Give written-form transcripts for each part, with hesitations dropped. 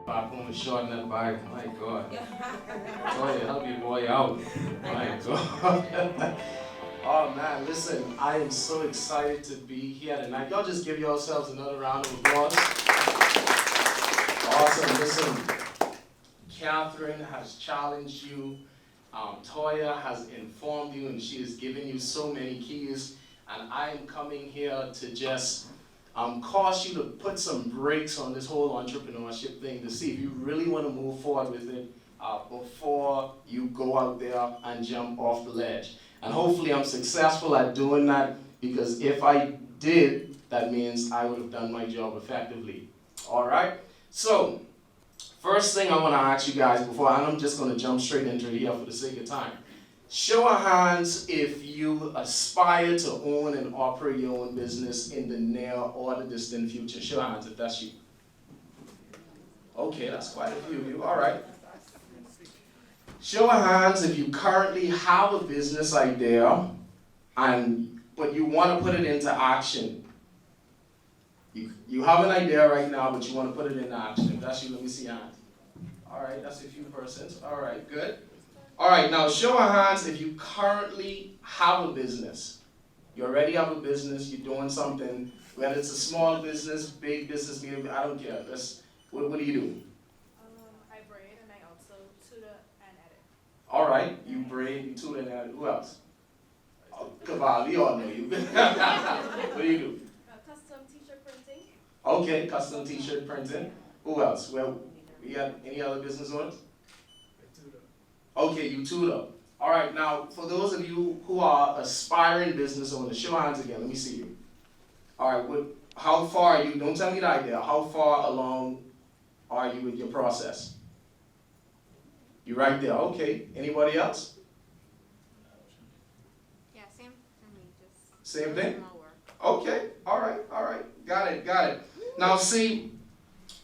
Back home and shorting that bag. My God. Oh, yeah, help your boy out. My God. Oh, man, listen, I am so excited to be here tonight. Y'all just give yourselves another round of applause. Awesome. Listen, Catherine has challenged you. Toya has informed you, and she has given you so many keys. And I am coming here to just cause you to put some brakes on this whole entrepreneurship thing to see if you really want to move forward with it before you go out there and jump off the ledge. And hopefully I'm successful at doing that, because if I did, that means I would have done my job effectively. All right? So, first thing I want to ask you guys before, and I'm just going to jump straight into it here for the sake of time. Show of hands if you aspire to own and operate your own business in the near or the distant future. Show of hands if that's you. Okay, that's quite a few of you. All right. Show of hands if you currently have a business idea, but you want to put it into action. You have an idea right now, but you want to put it into action. If that's you, let me see your hands. All right, that's a few persons. All right, good. All right, now show of hands if you currently have a business. You already have a business, you're doing something, whether it's a small business, big business, medium, I don't care. What do you do? I braid and I also tutor and edit. All right, you braid, you tutor, and edit. Who else? Oh, Kaval, we all know you. What do you do? Custom t-shirt printing. Okay, custom t-shirt printing. Who else? Well, you got any other business owners? Okay, you tutor. All right, now for those of you who are aspiring business owners, show hands again. Let me see you. All right, how far are you? Don't tell me the idea. How far along are you with your process? You're right there. Okay. Anybody else? Yeah, same for me. Just same thing. more work. Okay. All right. All right. Got it. Now see,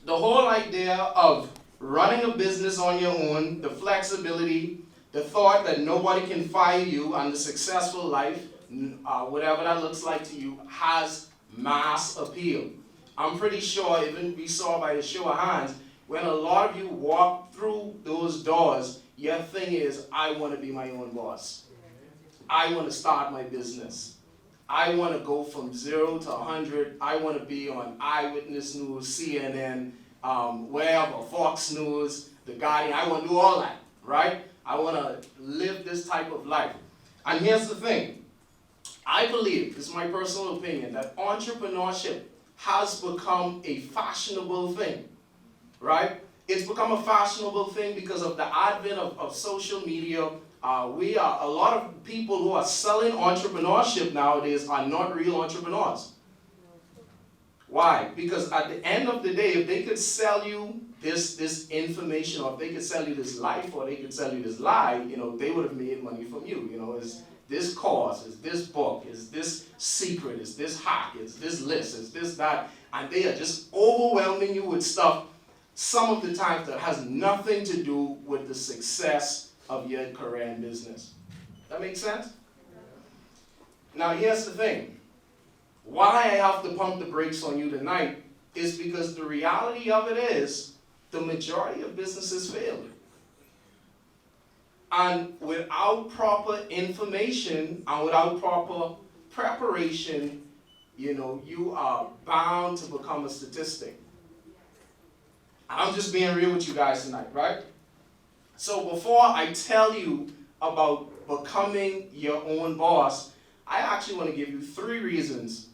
the whole idea of running a business on your own, the flexibility, the thought that nobody can fire you, and the successful life, whatever that looks like to you, has mass appeal. I'm pretty sure, even we saw by the show of hands, when a lot of you walk through those doors, your thing is, I want to be my own boss. I want to start my business. I want to go from 0 to 100. I want to be on Eyewitness News, CNN, wherever, Fox News, The Guardian. I want to do all that, right? I want to live this type of life. And here's the thing. I believe, this is my personal opinion, that entrepreneurship has become a fashionable thing, right? It's become a fashionable thing because of the advent of social media. A lot of people who are selling entrepreneurship nowadays are not real entrepreneurs. Why? Because at the end of the day, if they could sell you this information, or if they could sell you this life, or they could sell you this lie, they would have made money from you. Is this course, is this book, is this secret, is this hack, is this list, is this that, and they are just overwhelming you with stuff some of the times that has nothing to do with the success of your career and business. That makes sense? Now here's the thing. Why I have to pump the brakes on you tonight is because the reality of it is the majority of businesses fail. And without proper information and without proper preparation, you are bound to become a statistic. I'm just being real with you guys tonight, right? So before I tell you about becoming your own boss, I actually want to give you 3 reasons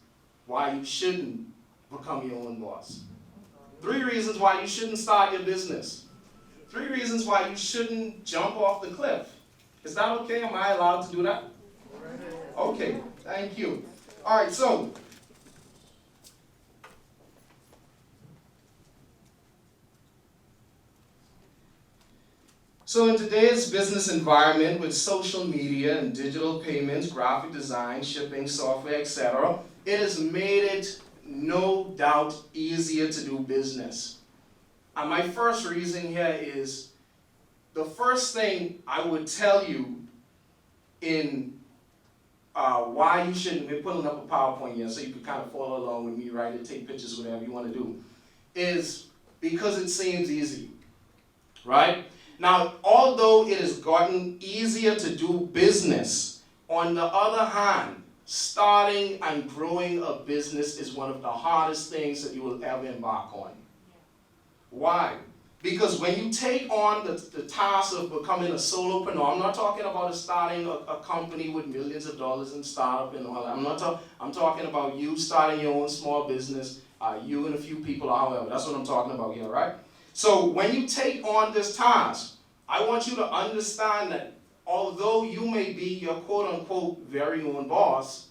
why you shouldn't become your own boss. 3 reasons why you shouldn't start your business. 3 reasons why you shouldn't jump off the cliff. Is that okay? Am I allowed to do that? Okay, thank you. All right, so in today's business environment with social media and digital payments, graphic design, shipping, software, etc., it has made it no doubt easier to do business. And my first reason here is, the first thing I would tell you in why you shouldn't, we're pulling up a PowerPoint here so you can kind of follow along with me, right, and take pictures, whatever you want to do, is because it seems easy, right? Now, although it has gotten easier to do business, on the other hand, starting and growing a business is one of the hardest things that you will ever embark on. Why? Because when you take on the task of becoming a solopreneur, I'm not talking about starting a company with millions of dollars in startup and all that. I'm talking about you starting your own small business, you and a few people, or however. That's what I'm talking about here, right? So when you take on this task, I want you to understand that although you may be your quote-unquote very own boss,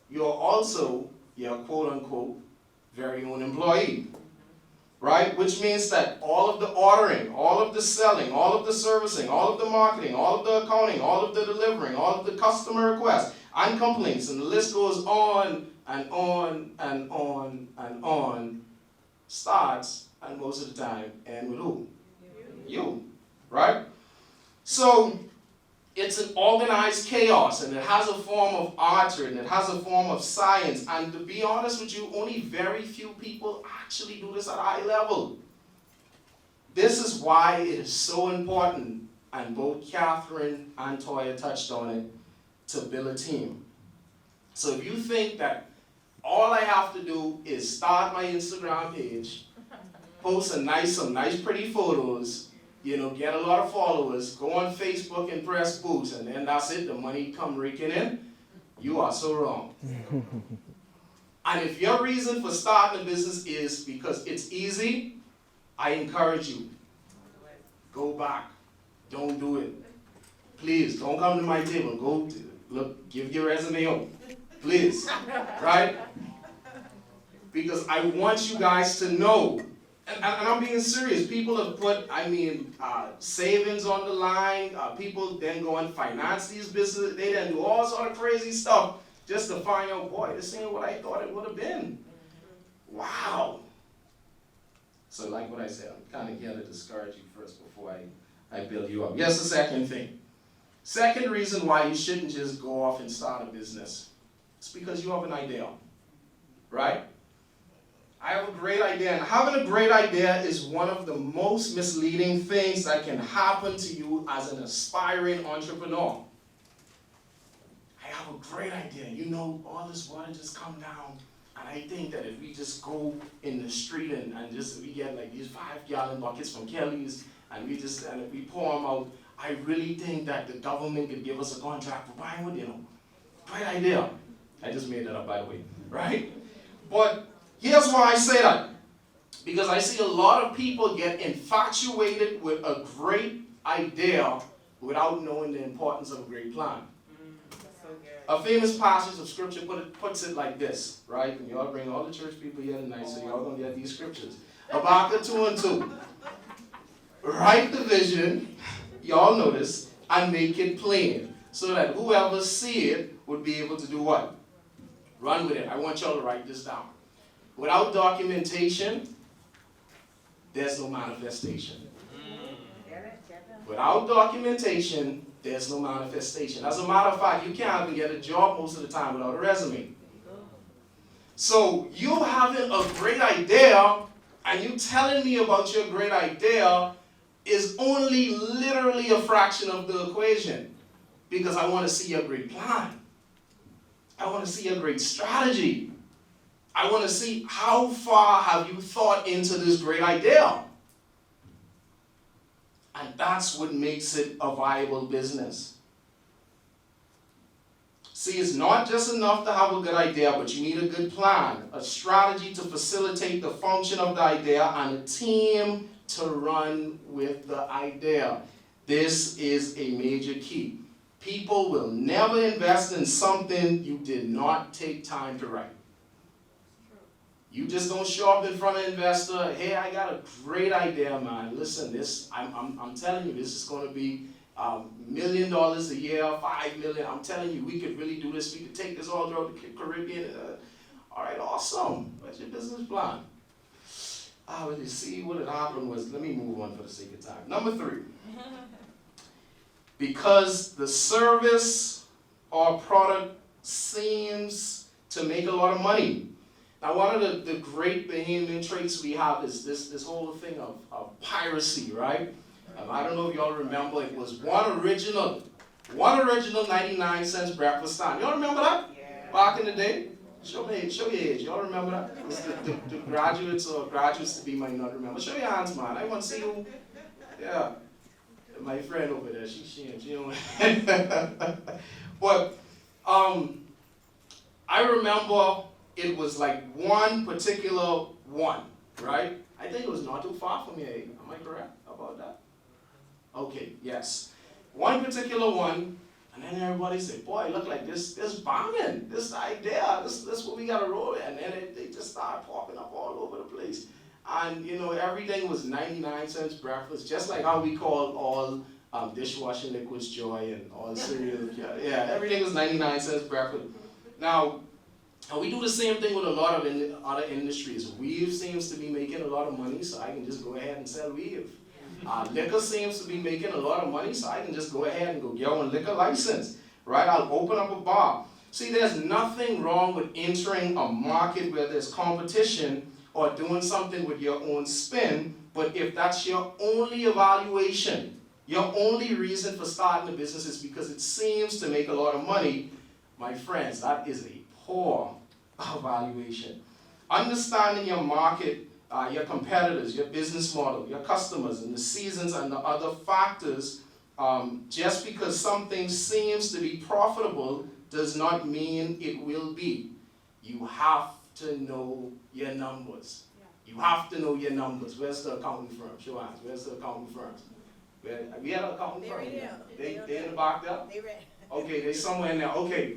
you're also your quote-unquote very own employee. Right? Which means that all of the ordering, all of the selling, all of the servicing, all of the marketing, all of the accounting, all of the delivering, all of the customer requests and complaints, and the list goes on and on and on and on, starts, and most of the time, end with who? You. Right? So, it's an organized chaos, and it has a form of art to it, and it has a form of science, and to be honest with you, only very few people actually do this at a high level. This is why it is so important, and both Catherine and Toya touched on it, to build a team. So if you think that all I have to do is start my Instagram page, post some nice pretty photos, get a lot of followers, go on Facebook and press boost, and then that's it, the money come raking in, you are so wrong. And if your reason for starting a business is because it's easy, I encourage you, go back, don't do it. Please, don't come to my table, give your resume up, please, right? Because I want you guys to know. And I'm being serious. People have put, savings on the line. People then go and finance these businesses. They then do all sort of crazy stuff just to find out, boy, this ain't what I thought it would have been. Wow. So like what I said, I'm kind of here to discourage you first before I build you up. Here's the second thing. Second reason why you shouldn't just go off and start a business. It's because you have an idea, right? I have a great idea, and having a great idea is one of the most misleading things that can happen to you as an aspiring entrepreneur. I have a great idea. All this water just come down, and I think that if we just go in the street and we get like these 5-gallon buckets from Kelly's, and if we pour them out, I really think that the government could give us a contract for buying wood, Great idea. I just made that up, by the way, right? But here's why I say that. Because I see a lot of people get infatuated with a great idea without knowing the importance of a great plan. So a famous passage of scripture puts it like this, right? And y'all bring all the church people here tonight, so y'all gonna get these scriptures. Habakkuk 2:2. Write the vision, y'all notice, and make it plain, so that whoever see it would be able to do what? Run with it. I want y'all to write this down. Without documentation, there's no manifestation. Without documentation, there's no manifestation. As a matter of fact, you can't even get a job most of the time without a resume. So you having a great idea and you telling me about your great idea is only literally a fraction of the equation, because I want to see your great plan. I want to see your great strategy. I want to see how far have you thought into this great idea. And that's what makes it a viable business. See, it's not just enough to have a good idea, but you need a good plan, a strategy to facilitate the function of the idea, and a team to run with the idea. This is a major key. People will never invest in something you did not take time to write. You just don't show up in front of an investor, hey, I got a great idea, man. Listen, I'm telling you, this is going to be $1 million a year, $5 million. I'm telling you, we could really do this. We could take this all throughout the Caribbean. All right, awesome. What's your business plan? Well, you see, what had happened was, let me move on for the sake of time. Number 3. Because the service or product seems to make a lot of money, Now, one of the great Bahamian traits we have is this whole thing of piracy, right? I don't know if y'all remember, it was one original 99-cent breakfast stand. Y'all remember that? Yeah. Back in the day? Show your age. Y'all remember that? It was the graduates or graduates to be might not remember. Show your hands, man. I want to see you. Yeah. My friend over there, she don't. But I remember it was like one particular one, right? I think it was not too far from here. Am I correct about that? Okay, yes. One particular one, and then everybody said, boy, look like this bombing, this idea, this what we gotta roll with. And then they just started popping up all over the place. And you know, everything was 99-cent breakfast, just like how we call all dishwashing liquids Joy and all cereal. Yeah, everything was 99-cent breakfast. Now, and we do the same thing with a lot of other industries. Weave seems to be making a lot of money, so I can just go ahead and sell weave. Liquor seems to be making a lot of money, so I can just go ahead and go get one liquor license, right? I'll open up a bar. See, there's nothing wrong with entering a market where there's competition or doing something with your own spin, but if that's your only evaluation, your only reason for starting a business is because it seems to make a lot of money, my friends, that is a poor evaluation. Understanding your market, your competitors, your business model, your customers, and the seasons and the other factors, just because something seems to be profitable does not mean it will be. You have to know your numbers. You have to know your numbers. Where's the accounting firm? Show hands. Where's the accounting firms? We had an accounting firm. They in the back there? Okay, they somewhere in there. Okay.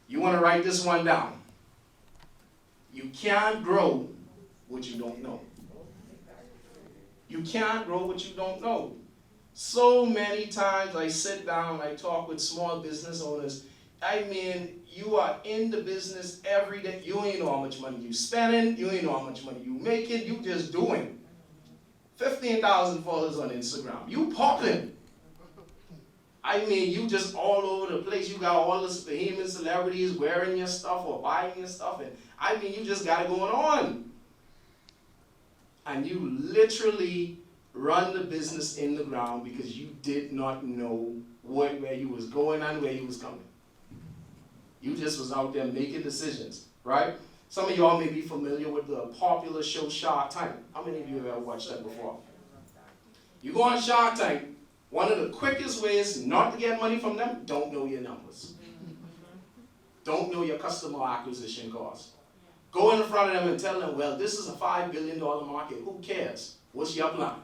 You want to write this one down. You can't grow what you don't know. You can't grow what you don't know. So many times I sit down, I talk with small business owners. I mean, you are in the business every day. You ain't know how much money you spending. You ain't know how much money you making. You just doing. 15,000 followers on Instagram. You popping. I mean, you just all over the place. You got all the Bahamian celebrities wearing your stuff or buying your stuff. And I mean, you just got it going on. And you literally run the business in the ground because you did not know where you was going and where you was coming. You just was out there making decisions, right? Some of y'all may be familiar with the popular show Shark Tank. How many of you have ever watched that before? You go on Shark Tank, one of the quickest ways not to get money from them, don't know your numbers. Don't know your customer acquisition cost. Go in front of them and tell them, well, this is a $5 billion market. Who cares? What's your plan?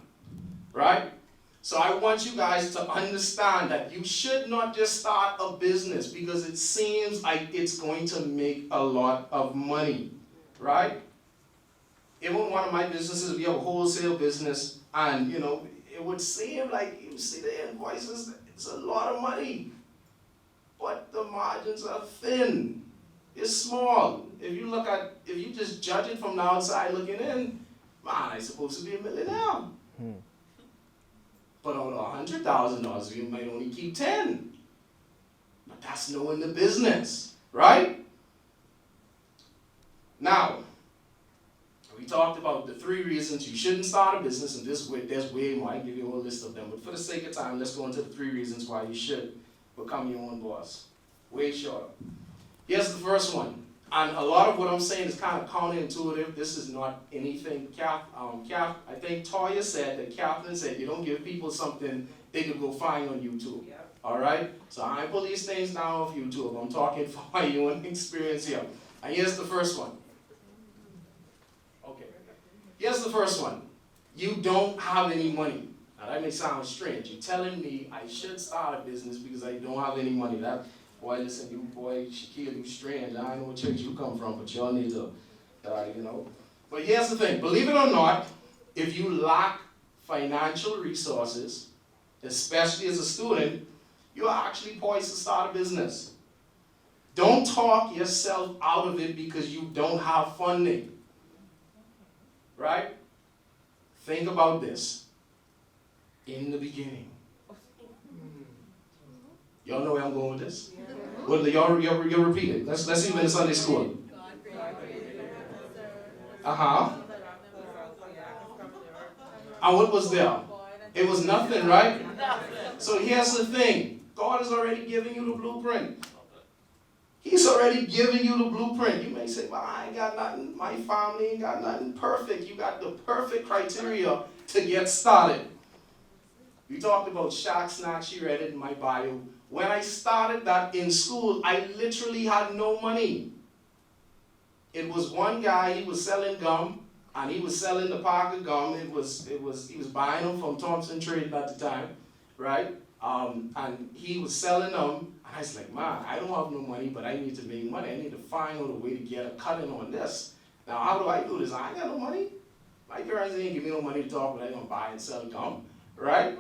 Right? So I want you guys to understand that you should not just start a business because it seems like it's going to make a lot of money. Right? Even one of my businesses, we have a wholesale business, and you know, it would seem like you see the invoices, it's a lot of money. But the margins are thin. It's small. If you just judge it from the outside looking in, man, I'm supposed to be a millionaire. But out of $100,000, you might only keep 10. But that's knowing the business, right? Now, we talked about the 3 reasons you shouldn't start a business, and there's way more. I can give you a whole list of them. But for the sake of time, let's go into the 3 reasons why you should become your own boss. Way shorter. Here's the first one. And a lot of what I'm saying is kind of counterintuitive. This is not anything. I think Toya said that Catherine said you don't give people something they could go find on YouTube. Yep. All right? So I pull these things down off YouTube. I'm talking from my own experience here. And here's the first one. Okay. Here's the first one. You don't have any money. Now that may sound strange. You're telling me I should start a business because I don't have any money. Boy, listen, you boy, Shaquille, you strange. I don't know what church you come from, but y'all need to, you know. But here's the thing. Believe it or not, if you lack financial resources, especially as a student, you're actually poised to start a business. Don't talk yourself out of it because you don't have funding. Right? Think about this. In the beginning. Y'all know where I'm going with this? Well, y'all repeat it. Let's even in Sunday school. Uh-huh. And what was there? It was nothing, right? So here's the thing. God is already giving you the blueprint. He's already giving you the blueprint. You may say, well, I ain't got nothing. My family ain't got nothing perfect. You got the perfect criteria to get started. You talked about Shark Snacks. You read it in my bio. When I started that in school, I literally had no money. It was one guy, he was selling gum, and he was selling the pack of gum. He was buying them from Thompson Trade at the time, right? And he was selling them, and I was like, man, I don't have no money, but I need to make money. I need to find out a way to get a cut in on this. Now, how do I do this? I ain't got no money. My parents didn't give me no money to talk, but I don't buy and sell gum, right?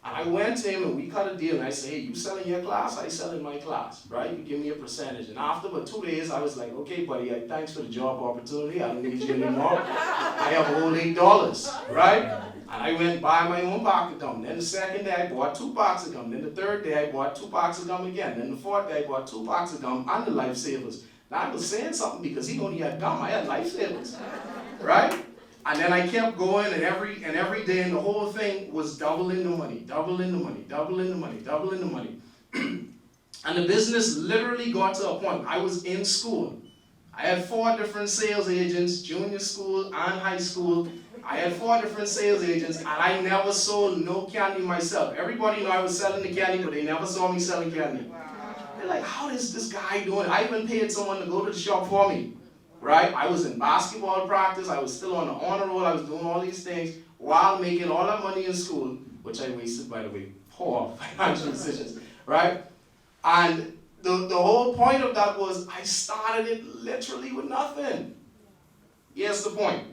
And I went to him and we cut a deal, and I said, hey, you selling your class? I sell in my class, right? You give me a percentage. And after about 2 days, I was like, okay, buddy, thanks for the job opportunity. I don't need you anymore. I have whole $8, right? And I went and buy my own pack of gum. Then the second day, I bought 2 packs of gum. Then the third day, I bought 2 packs of gum again. Then the fourth day, I bought 2 packs of gum and the Lifesavers. Now, I was saying something because he only had gum. I had Lifesavers, right? And then I kept going, and every day, and the whole thing was doubling the money, doubling the money, doubling the money, doubling the money. And the business literally got to a point. I was in school. I had 4 different sales agents, junior school and high school. I had 4 different sales agents, and I never sold no candy myself. Everybody knew I was selling the candy, but they never saw me selling candy. They're like, how is this guy doing? I even paid someone to go to the shop for me. Right? I was in basketball practice. I was still on the honor roll. I was doing all these things while making all that money in school, which I wasted, by the way. Poor financial decisions, right? And the whole point of that was I started it literally with nothing. Here's the point.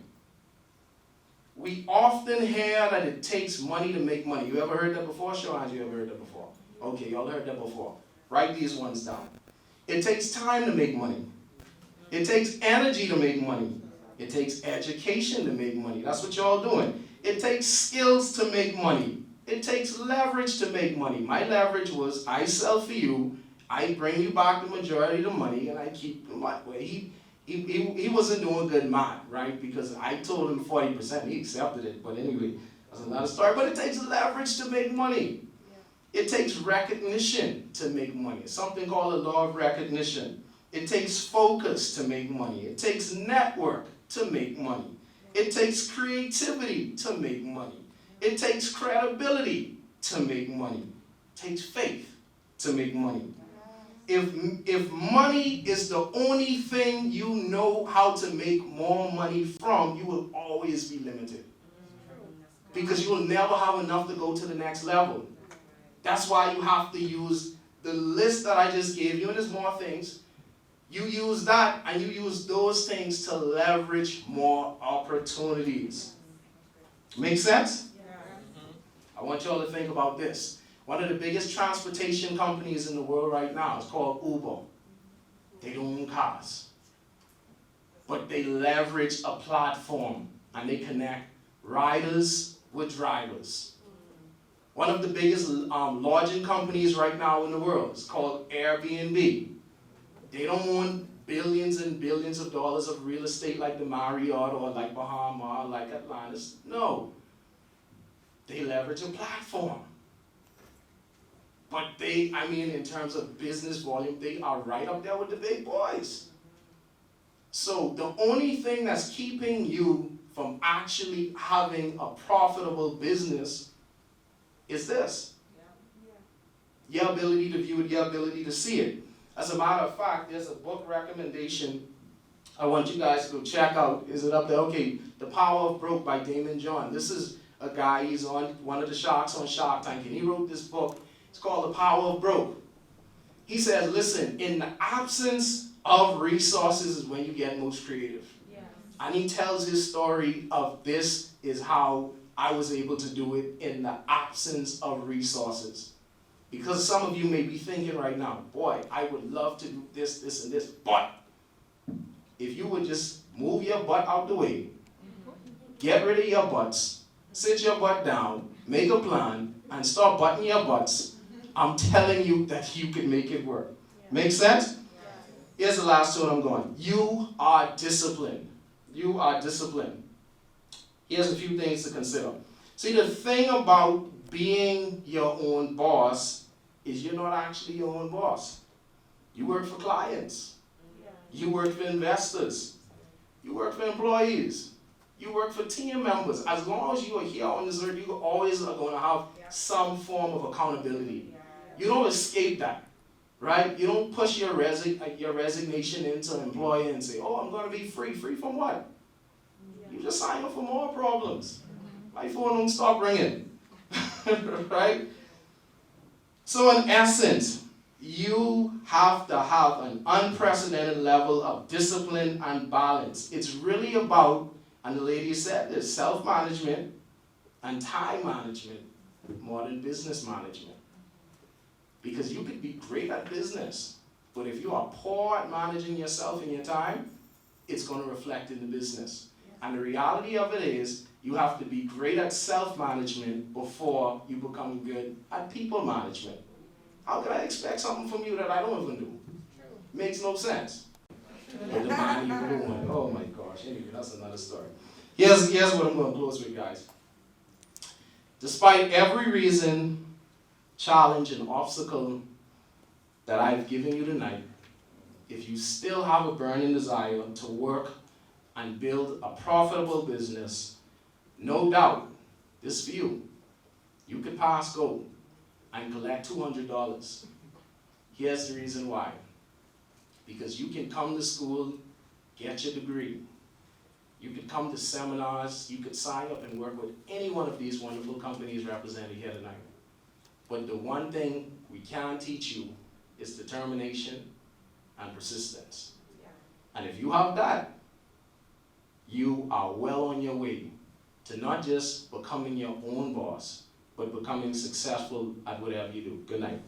We often hear that it takes money to make money. You ever heard that before? Show hands, you ever heard that before? Okay, y'all heard that before. Write these ones down. It takes time to make money. It takes energy to make money. It takes education to make money. That's what y'all doing. It takes skills to make money. It takes leverage to make money. My leverage was I sell for you, I bring you back the majority of the money, and I keep the money. Well, he wasn't doing good math, right? Because I told him 40%, he accepted it. But anyway, that's another story. But it takes leverage to make money. It takes recognition to make money. It's something called the law of recognition. It takes focus to make money. It takes network to make money. It takes creativity to make money. It takes credibility to make money. It takes faith to make money. If money is the only thing you know how to make more money from, you will always be limited. Because you will never have enough to go to the next level. That's why you have to use the list that I just gave you, and there's more things. You use that, and you use those things to leverage more opportunities. Make sense? I want you all to think about this. One of the biggest transportation companies in the world right now is called Uber. They don't own cars. But they leverage a platform, and they connect riders with drivers. One of the biggest lodging companies right now in the world is called Airbnb. They don't own billions and billions of dollars of real estate like the Marriott or like Bahamas or like Atlantis. No. They leverage a platform. But in terms of business volume, they are right up there with the big boys. So the only thing that's keeping you from actually having a profitable business is this. Your ability to view it, your ability to see it. As a matter of fact, there's a book recommendation I want you guys to go check out. Is it up there? Okay, The Power of Broke by Damon John. This is a guy, he's on one of the sharks on Shark Tank, and he wrote this book. It's called The Power of Broke. He says, listen, in the absence of resources is when you get most creative. Yeah. And he tells his story of this is how I was able to do it in the absence of resources. Because some of you may be thinking right now, boy, I would love to do this, this, and this, but if you would just move your butt out the way, get rid of your butts, sit your butt down, make a plan, and start butting your butts, I'm telling you that you can make it work. Yeah. Make sense? Yeah. Here's the last one I'm going. You are disciplined. you are disciplined. Here's a few things to consider. See, the thing about being your own boss is you're not actually your own boss. You work for clients. You work for investors. You work for employees. You work for team members. As long as you are here on this earth, you always are going to have some form of accountability. You don't escape that, right? You don't push your resignation into an employer and say, oh, I'm going to be free. Free from what? You just sign up for more problems. My phone don't stop ringing, right? So in essence, you have to have an unprecedented level of discipline and balance. It's really about, and the lady said this, self-management and time management more than business management. Because you could be great at business, but if you are poor at managing yourself and your time, it's going to reflect in the business. And the reality of it is, you have to be great at self-management before you become good at people management. How can I expect something from you that I don't even do? Makes no sense. With the man you doing, oh my gosh, anyway, that's another story. Here's what I'm going to close with, guys. Despite every reason, challenge, and obstacle that I've given you tonight, if you still have a burning desire to work and build a profitable business, no doubt, this for you, you could pass go and collect $200. Here's the reason why. Because you can come to school, get your degree. You could come to seminars, you could sign up and work with any one of these wonderful companies represented here tonight. But the one thing we can teach you is determination and persistence. And if you have that, you are well on your way to not just becoming your own boss, but becoming successful at whatever you do. Good night.